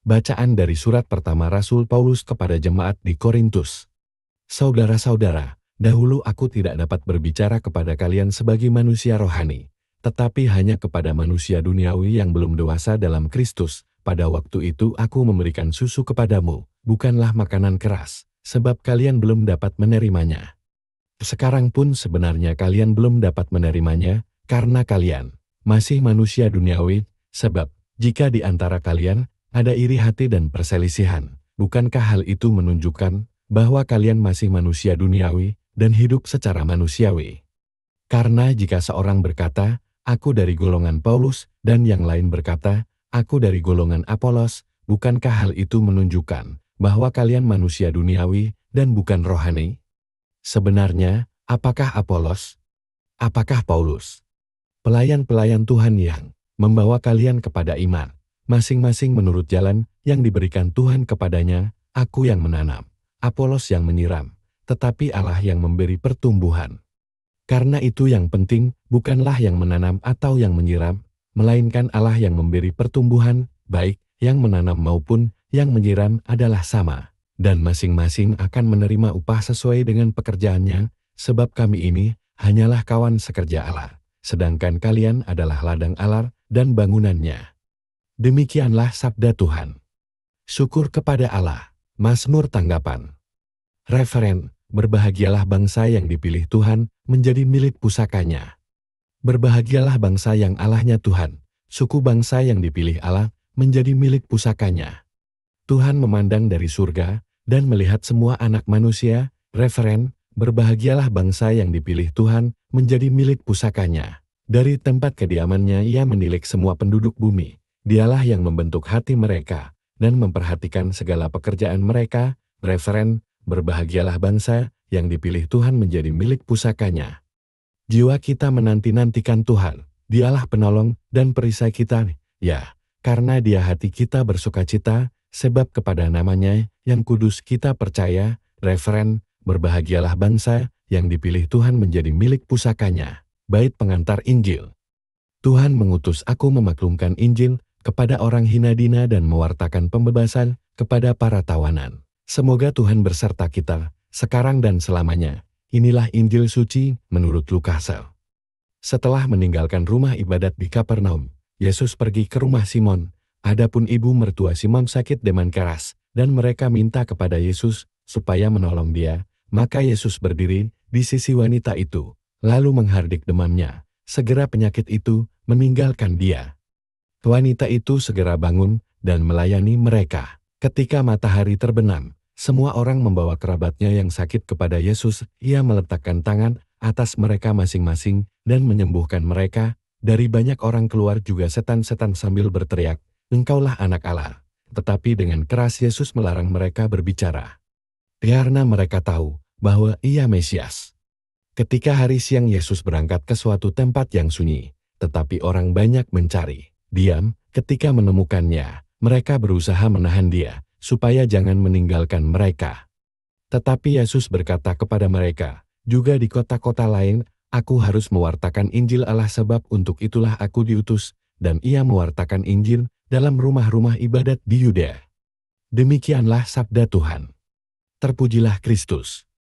Bacaan dari surat pertama Rasul Paulus kepada jemaat di Korintus. Saudara-saudara, dahulu aku tidak dapat berbicara kepada kalian sebagai manusia rohani, tetapi hanya kepada manusia duniawi yang belum dewasa dalam Kristus. Pada waktu itu aku memberikan susu kepadamu, bukanlah makanan keras, sebab kalian belum dapat menerimanya. Sekarang pun sebenarnya kalian belum dapat menerimanya, karena kalian masih manusia duniawi, sebab jika di antara kalian ada iri hati dan perselisihan, bukankah hal itu menunjukkan bahwa kalian masih manusia duniawi dan hidup secara manusiawi? Karena jika seorang berkata, aku dari golongan Paulus, dan yang lain berkata, aku dari golongan Apolos, bukankah hal itu menunjukkan bahwa kalian manusia duniawi dan bukan rohani? Sebenarnya, apakah Apolos? Apakah Paulus? Pelayan-pelayan Tuhan yang membawa kalian kepada iman, masing-masing menurut jalan yang diberikan Tuhan kepadanya. Aku yang menanam, Apolos yang menyiram, tetapi Allah yang memberi pertumbuhan. Karena itu yang penting bukanlah yang menanam atau yang menyiram, melainkan Allah yang memberi pertumbuhan, baik yang menanam maupun yang menyiram adalah sama, dan masing-masing akan menerima upah sesuai dengan pekerjaannya, sebab kami ini hanyalah kawan sekerja Allah, sedangkan kalian adalah ladang Allah dan bangunannya. Demikianlah sabda Tuhan. Syukur kepada Allah. Mazmur tanggapan. Referen, berbahagialah bangsa yang dipilih Tuhan menjadi milik pusakanya. Berbahagialah bangsa yang Allahnya Tuhan, suku bangsa yang dipilih Allah menjadi milik pusakanya. Tuhan memandang dari surga dan melihat semua anak manusia. Referen, berbahagialah bangsa yang dipilih Tuhan menjadi milik pusakanya. Dari tempat kediamannya ia menilik semua penduduk bumi. Dialah yang membentuk hati mereka dan memperhatikan segala pekerjaan mereka. Referen, berbahagialah bangsa yang dipilih Tuhan menjadi milik pusakanya. Jiwa kita menanti-nantikan Tuhan, Dialah penolong dan perisai kita, ya, karena Dia hati kita bersukacita, sebab kepada namanya yang kudus kita percaya. Referen, berbahagialah bangsa yang dipilih Tuhan menjadi milik pusakanya. Bait pengantar Injil. Tuhan mengutus aku memaklumkan Injil kepada orang hina dina dan mewartakan pembebasan kepada para tawanan. Semoga Tuhan berserta kita, sekarang dan selamanya. Inilah Injil suci menurut Lukas. Setelah meninggalkan rumah ibadat di Kapernaum, Yesus pergi ke rumah Simon. Adapun ibu mertua Simon sakit demam keras, dan mereka minta kepada Yesus supaya menolong dia. Maka Yesus berdiri di sisi wanita itu, lalu menghardik demamnya. Segera penyakit itu meninggalkan dia. Wanita itu segera bangun dan melayani mereka. Ketika matahari terbenam, semua orang membawa kerabatnya yang sakit kepada Yesus. Ia meletakkan tangan atas mereka masing-masing dan menyembuhkan mereka. Dari banyak orang keluar juga setan-setan sambil berteriak, "Engkaulah anak Allah." Tetapi dengan keras Yesus melarang mereka berbicara, karena mereka tahu bahwa Ia Mesias. Ketika hari siang Yesus berangkat ke suatu tempat yang sunyi, tetapi orang banyak mencari. Diam, ketika menemukannya, mereka berusaha menahan dia, supaya jangan meninggalkan mereka. Tetapi Yesus berkata kepada mereka, juga di kota-kota lain, aku harus mewartakan Injil Allah sebab untuk itulah aku diutus, dan Ia mewartakan Injil dalam rumah-rumah ibadat di Yudea. Demikianlah sabda Tuhan. Terpujilah Kristus.